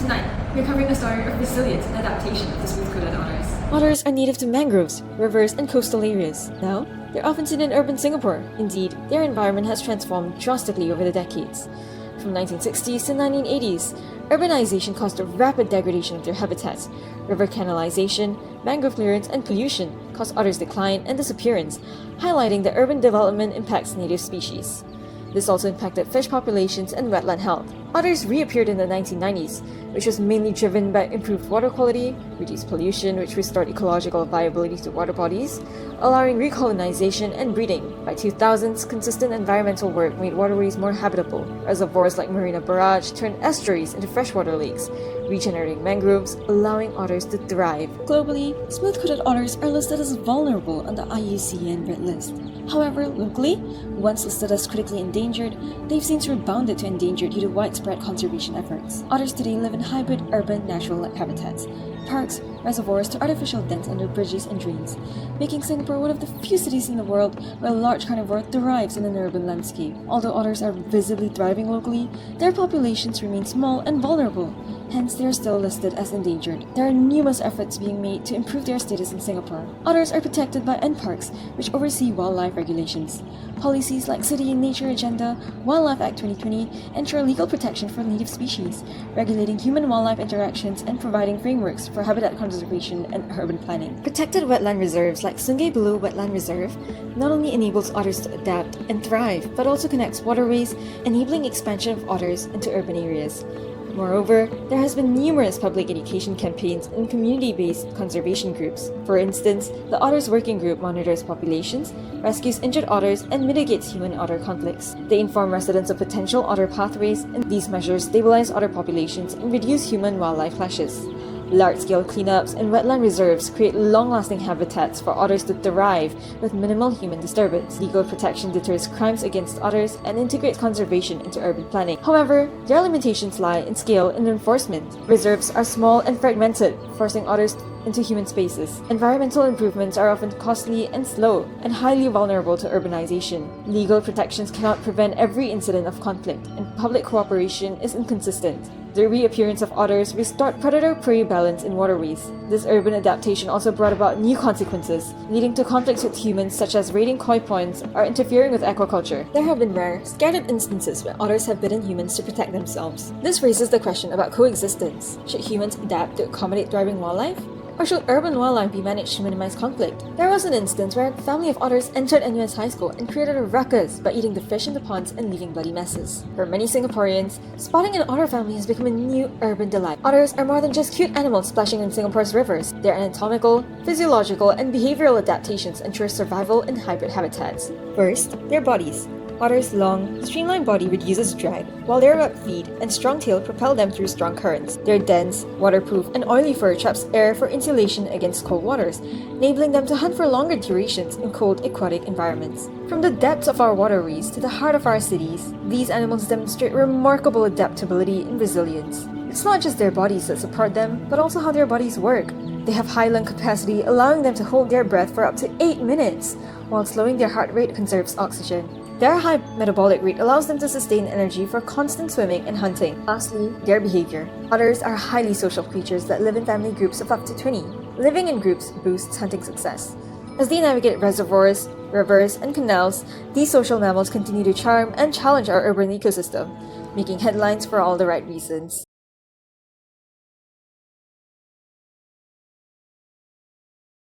Tonight, we're covering a story of resilience and adaptation of the smooth-coated otters. Otters are native to mangroves, rivers, and coastal areas. Now, they're often seen in urban Singapore. Indeed, their environment has transformed drastically over the decades. From 1960s to 1980s, urbanization caused a rapid degradation of their habitats. River canalization, mangrove clearance, and pollution caused otters' decline and disappearance, highlighting the urban development impacts native species. This also impacted fish populations and wetland health. Otters reappeared in the 1990s, which was mainly driven by improved water quality, reduced pollution, which restored ecological viability to water bodies, allowing recolonization and breeding. By 2000s, consistent environmental work made waterways more habitable. Reservoirs like Marina Barrage turned estuaries into freshwater lakes, regenerating mangroves, allowing otters to thrive. Globally, smooth-coated otters are listed as vulnerable on the IUCN Red List. However, locally, once listed as critically endangered, they've since rebounded to endangered due to widespread conservation efforts. Otters today live in hybrid urban natural habitats, parks, reservoirs to artificial dens under bridges and drains, making Singapore one of the few cities in the world where a large carnivore thrives in an urban landscape. Although otters are visibly thriving locally, their populations remain small and vulnerable, hence they are still listed as endangered. There are numerous efforts being made to improve their status in Singapore. Otters are protected by NParks, which oversee wildlife regulations. Policies like City and Nature Agenda, Wildlife Act 2020 ensure legal protection for native species, regulating human-wildlife interactions and providing frameworks for habitat conservation and urban planning. Protected wetland reserves like Sungai Buloh Wetland Reserve not only enables otters to adapt and thrive, but also connects waterways, enabling expansion of otters into urban areas. Moreover, there has been numerous public education campaigns and community-based conservation groups. For instance, the Otters Working Group monitors populations, rescues injured otters, and mitigates human-otter conflicts. They inform residents of potential otter pathways, and these measures stabilize otter populations and reduce human-wildlife clashes. Large-scale cleanups and wetland reserves create long-lasting habitats for otters to thrive with minimal human disturbance. Legal protection deters crimes against otters and integrates conservation into urban planning. However, their limitations lie in scale and enforcement. Reserves are small and fragmented, forcing otters into human spaces. Environmental improvements are often costly and slow, and highly vulnerable to urbanization. Legal protections cannot prevent every incident of conflict, and public cooperation is inconsistent. The reappearance of otters restored predator-prey balance in waterways. This urban adaptation also brought about new consequences, leading to conflicts with humans such as raiding koi ponds or interfering with aquaculture. There have been rare, scattered instances where otters have bidden humans to protect themselves. This raises the question about coexistence. Should humans adapt to accommodate thriving wildlife? Or should urban wildlife be managed to minimize conflict? There was an instance where a family of otters entered NUS High School and created a ruckus by eating the fish in the ponds and leaving bloody messes. For many Singaporeans, spotting an otter family has become a new urban delight. Otters are more than just cute animals splashing in Singapore's rivers. Their anatomical, physiological, and behavioral adaptations ensure survival in hybrid habitats. First, their bodies. Otters' long, streamlined body reduces drag, while their webbed feet and strong tail propel them through strong currents. Their dense, waterproof, and oily fur traps air for insulation against cold waters, enabling them to hunt for longer durations in cold aquatic environments. From the depths of our waterways to the heart of our cities, these animals demonstrate remarkable adaptability and resilience. It's not just their bodies that support them, but also how their bodies work. They have high lung capacity, allowing them to hold their breath for up to 8 minutes, while slowing their heart rate conserves oxygen. Their high metabolic rate allows them to sustain energy for constant swimming and hunting. Lastly, their behavior. Otters are highly social creatures that live in family groups of up to 20. Living in groups boosts hunting success. As they navigate reservoirs, rivers, and canals, these social mammals continue to charm and challenge our urban ecosystem, making headlines for all the right reasons.